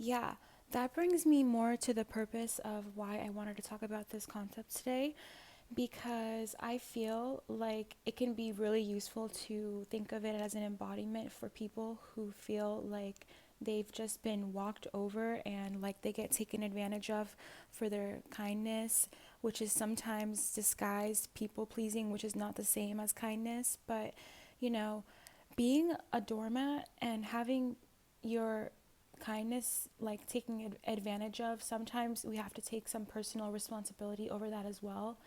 Yeah, that brings me more to the purpose of why I wanted to talk about this concept today, because I feel like it can be really useful to think of it as an embodiment for people who feel like they've just been walked over and like they get taken advantage of for their kindness, which is sometimes disguised people pleasing, which is not the same as kindness. But, you know, being a doormat and having your kindness like taking advantage of, sometimes we have to take some personal responsibility over that as well,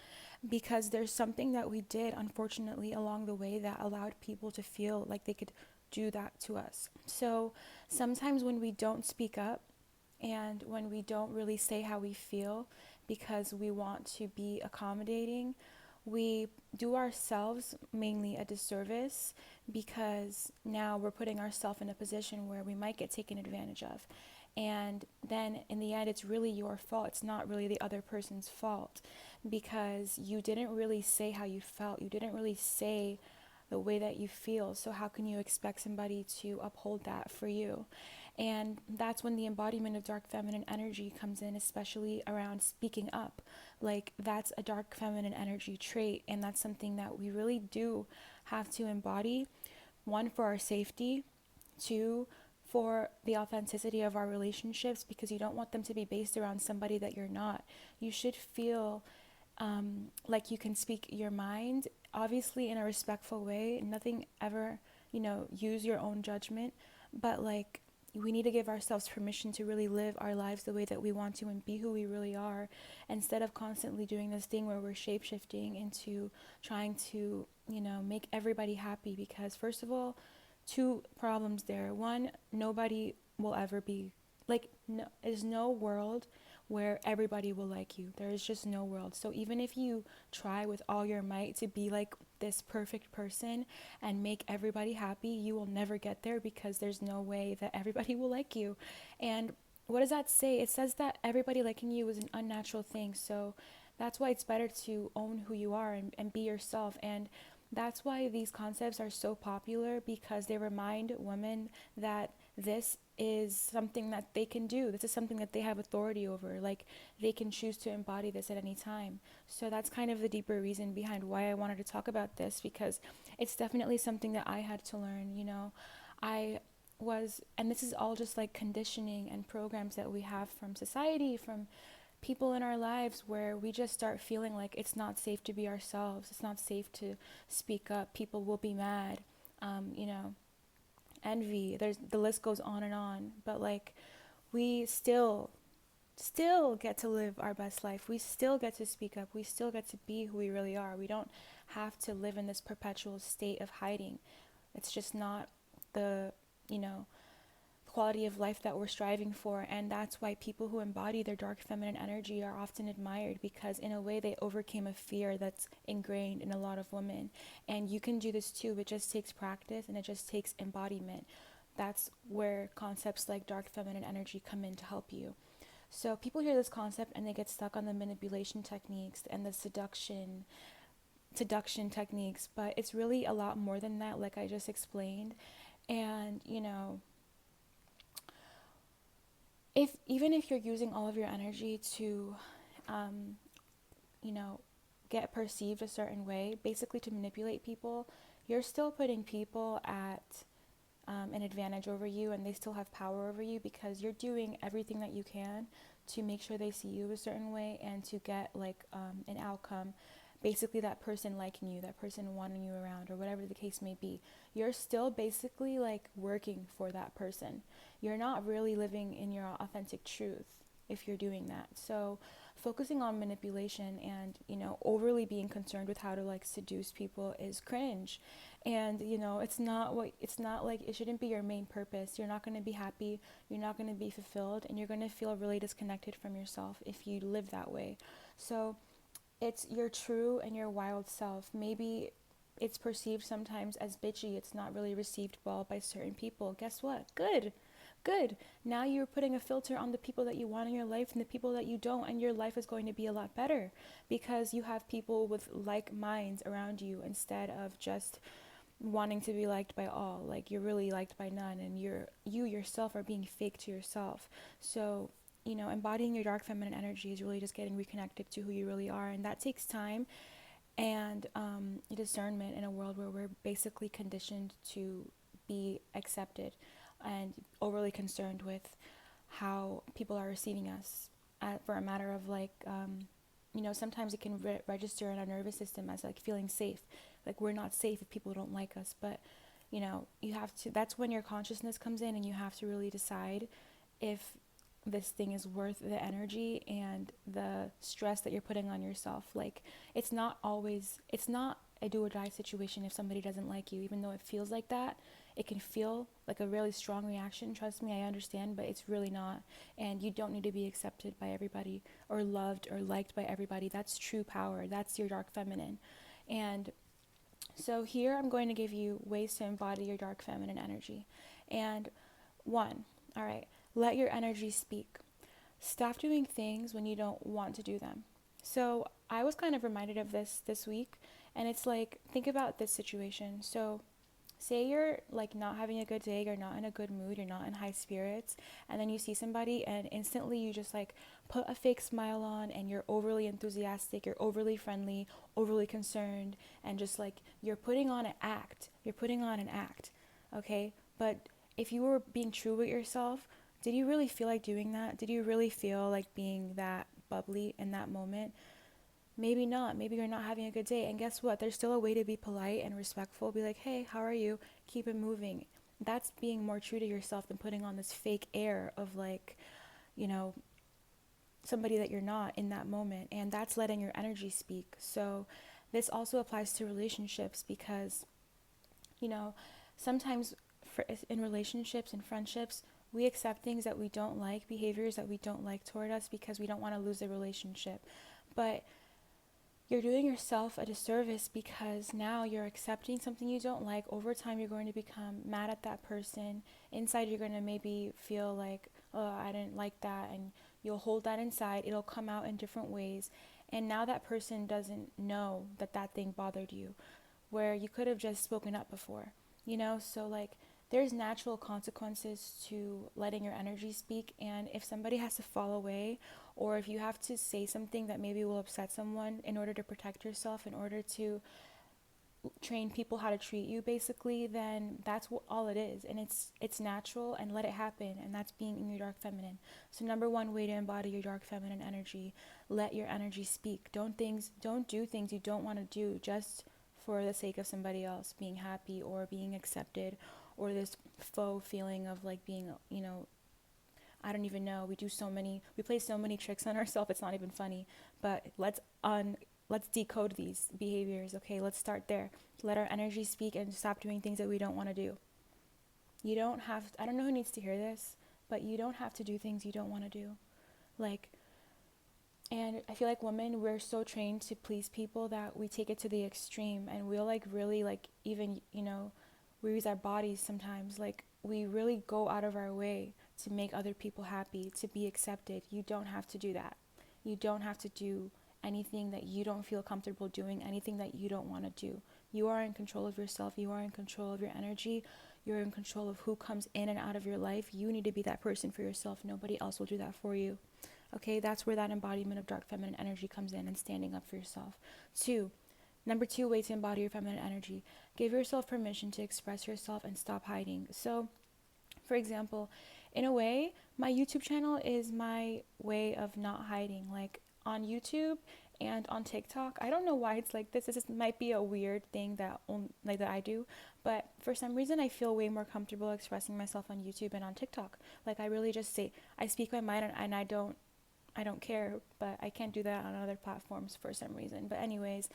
because there's something that we did unfortunately along the way that allowed people to feel like they could do that to us. So sometimes when we don't speak up and when we don't really say how we feel because we want to be accommodating, we do ourselves mainly a disservice, because now we're putting ourselves in a position where we might get taken advantage of. And then in the end, it's really your fault. It's not really the other person's fault, because you didn't really say how you felt. You didn't really say the way that you feel. So, how can you expect somebody to uphold that for you? And that's when the embodiment of dark feminine energy comes in, especially around speaking up. Like, that's a dark feminine energy trait, and that's something that we really do have to embody. One, for our safety, two, for the authenticity of our relationships, because you don't want them to be based around somebody that you're not. You should feel like you can speak your mind, obviously in a respectful way. Nothing ever, use your own judgment, but like we need to give ourselves permission to really live our lives the way that we want to and be who we really are, instead of constantly doing this thing where we're shape shifting into trying to, make everybody happy. Because, first of all, two problems there. One, nobody will ever be like, no, there's no world where everybody will like you. There is just no world. So even if you try with all your might to be like this perfect person and make everybody happy, you will never get there, because there's no way that everybody will like you. And what does that say? It says that everybody liking you is an unnatural thing. So that's why it's better to own who you are and be yourself. And that's why these concepts are so popular, because they remind women that this is something that they can do. This is something that they have authority over. Like, they can choose to embody this at any time. So that's kind of the deeper reason behind why I wanted to talk about this, because it's definitely something that I had to learn. I and this is all just like conditioning and programs that we have from society, from people in our lives, where we just start feeling like it's not safe to be ourselves. It's not safe to speak up. People will be mad. You know, envy. There's the list goes on and on. But like, we still get to live our best life. We still get to speak up. We still get to be who we really are. We don't have to live in this perpetual state of hiding. It's just not the, you know, quality of life that we're striving for. And that's why people who embody their dark feminine energy are often admired, because in a way they overcame a fear that's ingrained in a lot of women. And you can do this too. It just takes practice and it just takes embodiment. That's where concepts like dark feminine energy come in to help you. So people hear this concept and they get stuck on the manipulation techniques and the seduction techniques, but it's really a lot more than that, like I just explained. And if even if you're using all of your energy to um, you know get perceived a certain way, basically to manipulate people, you're still putting people at an advantage over you, and they still have power over you, because you're doing everything that you can to make sure they see you a certain way and to get like an outcome, basically that person liking you, that person wanting you around, or whatever the case may be. You're still basically like working for that person. You're not really living in your authentic truth if you're doing that. So focusing on manipulation and overly being concerned with how to like seduce people is cringe. And it's not like, it shouldn't be your main purpose. You're not going to be happy, you're not going to be fulfilled, and you're going to feel really disconnected from yourself if you live that way. So it's your true and your wild self. Maybe it's perceived sometimes as bitchy. It's not really received well by certain people. Guess what? Good. Good. Now you're putting a filter on the people that you want in your life and the people that you don't, and your life is going to be a lot better, because you have people with like minds around you, instead of just wanting to be liked by all. Like you're really liked by none, and you yourself are being fake to yourself. So, embodying your dark feminine energy is really just getting reconnected to who you really are, and that takes time and discernment in a world where we're basically conditioned to be accepted and overly concerned with how people are receiving us for a matter of sometimes it can register in our nervous system as like feeling safe, like we're not safe if people don't like us. But you have to, that's when your consciousness comes in, and you have to really decide if this thing is worth the energy and the stress that you're putting on yourself. Like it's not a do or die situation if somebody doesn't like you, even though it feels like that. It can feel like a really strong reaction, trust me, I understand, but it's really not. And you don't need to be accepted by everybody or loved or liked by everybody. That's true power. That's your dark feminine. And so here I'm going to give you ways to embody your dark feminine energy. And one, all right, let your energy speak. Stop doing things when you don't want to do them. So I was kind of reminded of this week, and it's like, think about this situation. So say you're like not having a good day, you're not in a good mood, you're not in high spirits, and then you see somebody and instantly you just like put a fake smile on, and you're overly enthusiastic, you're overly friendly, overly concerned, and just like you're putting on an act. You're putting on an act, okay? But if you were being true with yourself, did you really feel like doing that? Did you really feel like being that bubbly in that moment? Maybe not. Maybe you're not having a good day. And guess what? There's still a way to be polite and respectful. Be like, hey, how are you? Keep it moving. That's being more true to yourself than putting on this fake air of like, you know, somebody that you're not in that moment. And that's letting your energy speak. So this also applies to relationships because, you know, sometimes in relationships and friendships, we accept things that we don't like, behaviors that we don't like toward us because we don't want to lose the relationship. But you're doing yourself a disservice because now you're accepting something you don't like. Over time, you're going to become mad at that person. Inside, you're going to maybe feel like, oh, I didn't like that. And you'll hold that inside. It'll come out in different ways. And now that person doesn't know that that thing bothered you, where you could have just spoken up before, So, like, there's natural consequences to letting your energy speak. And if somebody has to fall away, or if you have to say something that maybe will upset someone in order to protect yourself, in order to train people how to treat you, basically, then that's all it is. And it's natural, and let it happen. And that's being in your dark feminine. So number one way to embody your dark feminine energy: let your energy speak. Don't do things you don't want to do just for the sake of somebody else being happy or being accepted, or this faux feeling of like being, I don't even know. We play so many tricks on ourselves. It's not even funny. But let's decode these behaviors. Okay, let's start there. Let our energy speak and stop doing things that we don't want to do. You don't have, I don't know who needs to hear this, but you don't have to do things you don't want to do. Like, and I feel like women, we're so trained to please people that we take it to the extreme, and we'll like really like even, we use our bodies sometimes. Like we really go out of our way to make other people happy, to be accepted. You don't have to do that. You don't have to do anything that you don't feel comfortable doing, anything that you don't want to do. You are in control of yourself. You are in control of your energy. You're in control of who comes in and out of your life. You need to be that person for yourself. Nobody else will do that for you. Okay, that's where that embodiment of dark feminine energy comes in, and standing up for yourself. Number two way to embody your feminine energy: give yourself permission to express yourself and stop hiding. So, for example, in a way, my YouTube channel is my way of not hiding. Like on YouTube and on TikTok, I don't know why it's like this. This might be a weird thing that I do, but for some reason I feel way more comfortable expressing myself on YouTube and on TikTok. Like I really just I speak my mind, and I don't care, but I can't do that on other platforms for some reason. But anyways,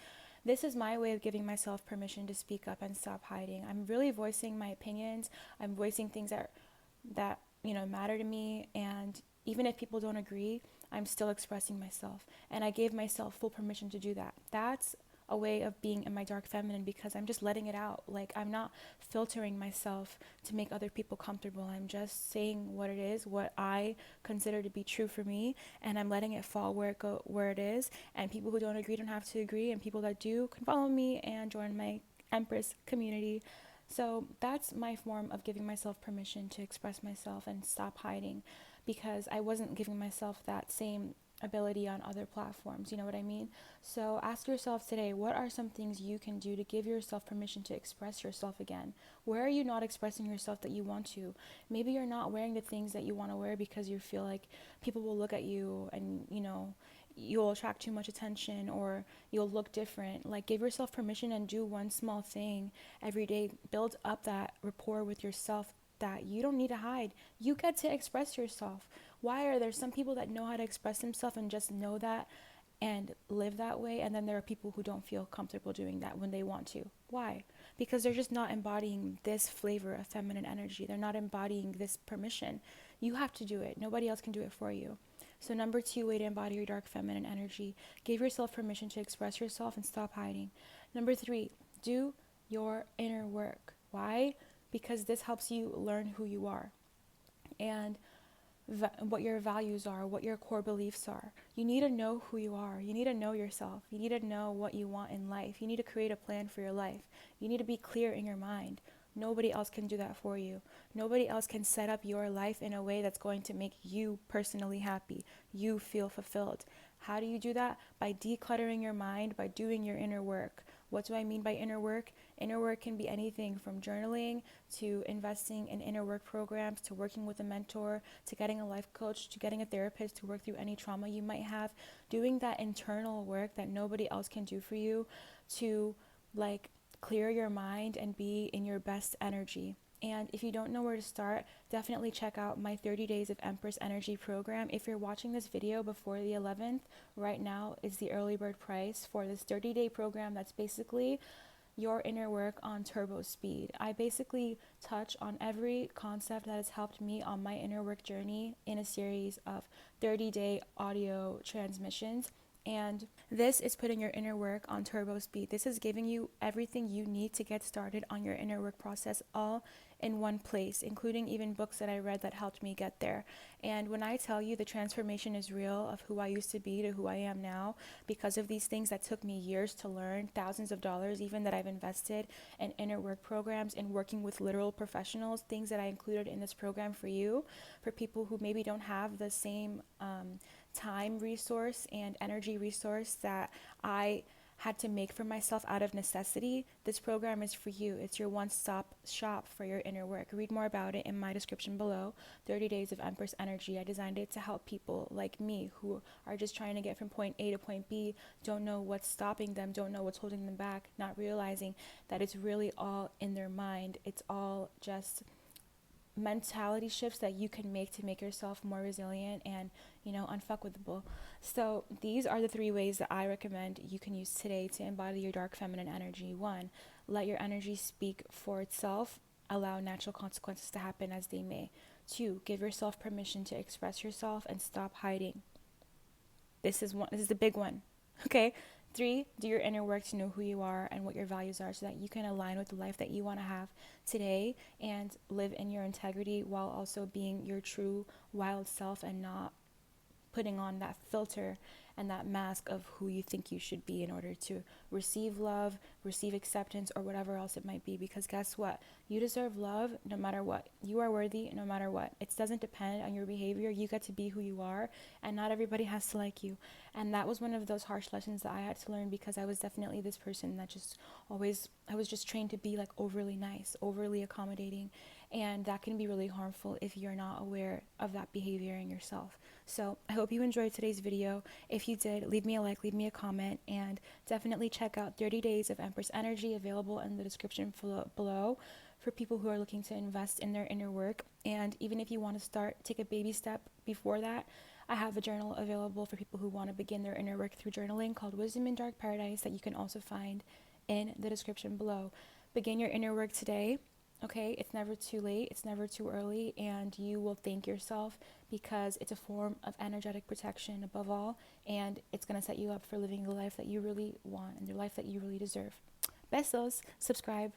this is my way of giving myself permission to speak up and stop hiding. I'm really voicing my opinions. I'm voicing things that matter to me, and even if people don't agree, I'm still expressing myself, and I gave myself full permission to do that. That's a way of being in my dark feminine, because I'm just letting it out. Like I'm not filtering myself to make other people comfortable. I'm just saying what it is, what I consider to be true for me, and I'm letting it fall where it is. And people who don't agree don't have to agree, and people that do can follow me and join my Empress community. So that's my form of giving myself permission to express myself and stop hiding, because I wasn't giving myself that same ability on other platforms. You know what I mean? So ask yourself today, what are some things you can do to give yourself permission to express yourself again? Where are you not expressing yourself that you want to? Maybe you're not wearing the things that you want to wear because you feel like people will look at you and, you'll attract too much attention, or you'll look different. Like, give yourself permission and do one small thing every day. Build up that rapport with yourself that you don't need to hide. You get to express yourself. Why are there some people that know how to express themselves and just know that and live that way, and then there are people who don't feel comfortable doing that when they want to? Why? Because they're just not embodying this flavor of feminine energy. They're not embodying this permission. You have to do it. Nobody else can do it for you. So number 2 way to embody your dark feminine energy: give yourself permission to express yourself and stop hiding. Number 3, do your inner work. Why? Because this helps you learn who you are and what your values are, what your core beliefs are. You need to know who you are. You need to know yourself. You need to know what you want in life. You need to create a plan for your life. You need to be clear in your mind. Nobody else can do that for you. Nobody else can set up your life in a way that's going to make you personally happy, you feel fulfilled. How do you do that? By decluttering your mind, by doing your inner work. What do I mean by inner work? Inner work can be anything from journaling to investing in inner work programs, to working with a mentor, to getting a life coach, to getting a therapist to work through any trauma you might have. Doing that internal work that nobody else can do for you to clear your mind and be in your best energy. And if you don't know where to start, definitely check out my 30 Days of Empress Energy program. If you're watching this video before the 11th, right now is the early bird price for this 30-day program. That's basically your inner work on turbo speed. I basically touch on every concept that has helped me on my inner work journey in a series of 30-day audio transmissions. And this is putting your inner work on turbo speed. This is giving you everything you need to get started on your inner work process, all in one place, including even books that I read that helped me get there. And when I tell you the transformation is real of who I used to be to who I am now, because of these things that took me years to learn, thousands of dollars even that I've invested in inner work programs and working with literal professionals, things that I included in this program for you, for people who maybe don't have the same time resource and energy resource that I had to make for myself out of necessity. This program is for you. It's your one-stop shop for your inner work. Read more about it in my description below. 30 Days of Empress Energy. I designed it to help people like me who are just trying to get from point A to point B, don't know what's stopping them, don't know what's holding them back, not realizing that it's really all in their mind. It's all just mentality shifts that you can make to make yourself more resilient and, unfuckwittable. So these are the 3 ways that I recommend you can use today to embody your dark feminine energy. 1, let your energy speak for itself. Allow natural consequences to happen as they may. 2, give yourself permission to express yourself and stop hiding. This is the big one. Okay? 3, do your inner work to know who you are and what your values are so that you can align with the life that you want to have today and live in your integrity while also being your true wild self and not putting on that filter and that mask of who you think you should be in order to receive love, receive acceptance, or whatever else it might be. Because guess what? You deserve love no matter what. You are worthy no matter what. It doesn't depend on your behavior. You get to be who you are, and not everybody has to like you. And that was one of those harsh lessons that I had to learn, because I was definitely this person that I was just trained to be overly nice, overly accommodating. And that can be really harmful if you're not aware of that behavior in yourself. So I hope you enjoyed today's video. If you did, leave me a like, leave me a comment, and definitely check out 30 Days of Empress Energy, available in the description below for people who are looking to invest in their inner work. And even if you want to take a baby step before that, I have a journal available for people who want to begin their inner work through journaling called Wisdom in Dark Paradise that you can also find in the description below. Begin your inner work today. Okay, it's never too late, it's never too early, and you will thank yourself, because it's a form of energetic protection above all, and it's going to set you up for living the life that you really want and the life that you really deserve. Besos, subscribe.